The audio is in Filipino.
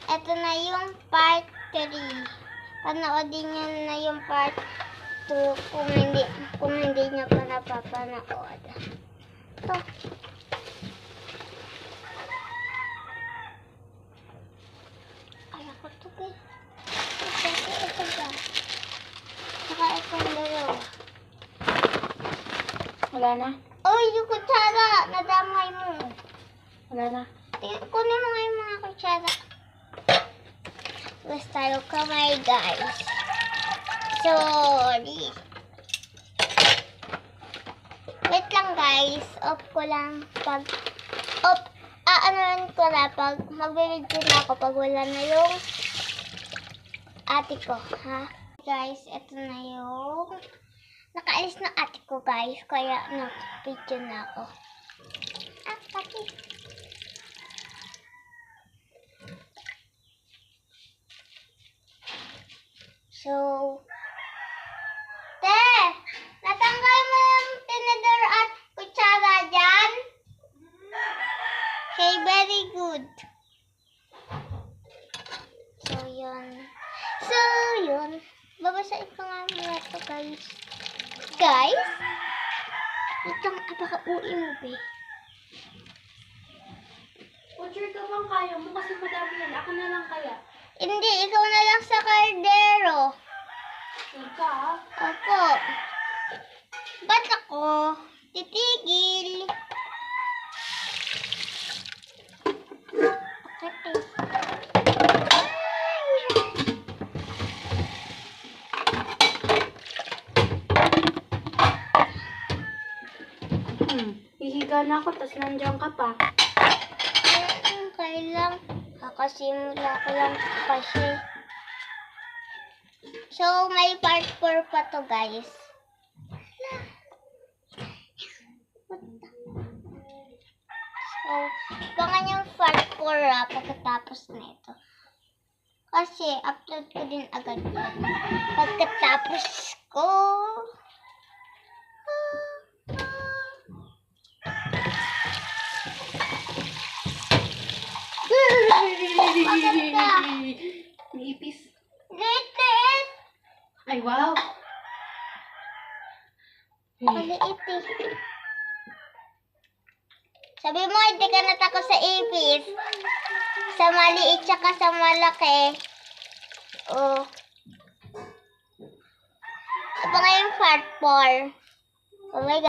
Ito na yung part 3. Panoodin nyo na yung part 2 kung hindi nyo pa napapanood. Ito. Ay, ako ito ba? Ito ba? Saka itong dalawa. Wala na? Oh, yung kutsara! Nadamay mo. Wala na. Kunin mo nga yung mga kutsara. Tapos tayo kamay, guys. Sorry. Wait lang, guys. Off ko lang pag... Aanoin ko na pag... Magbibidyo na ako pag wala na yung... ate ko, ha? Guys, ito na yung... Nakaalis na ate ko, guys. Kaya nag-video na ako. Pati. So, natanggal mo yung tinidor at kutsara dyan? Okay, very good. So, yun. Babasahin ko nga muna ito, guys. Guys? Itong apaka-uwi mo, be. Sure ka bang kaya mo kasi madami yan. Ako na lang kaya. Hindi, ikaw na lang sa kardero. Sure ka, ha? Opo. Ba't ako titigil? Hihiga na ako, tas nandiyan ka pa. Kailang kakasimula ko lang kasi. So, may part 4 pa to, guys. So, abangan yung part 4 pagkatapos nito. Kasi, upload ko din agad yan. Pagkatapos ko. May ipis. Liit! Ay, wow. Maliit eh. Sabi mo, hindi ka natakot sa ipis. Sa maliit tsaka sa malaki. Oh. Abangan yung part 4. Oh my God.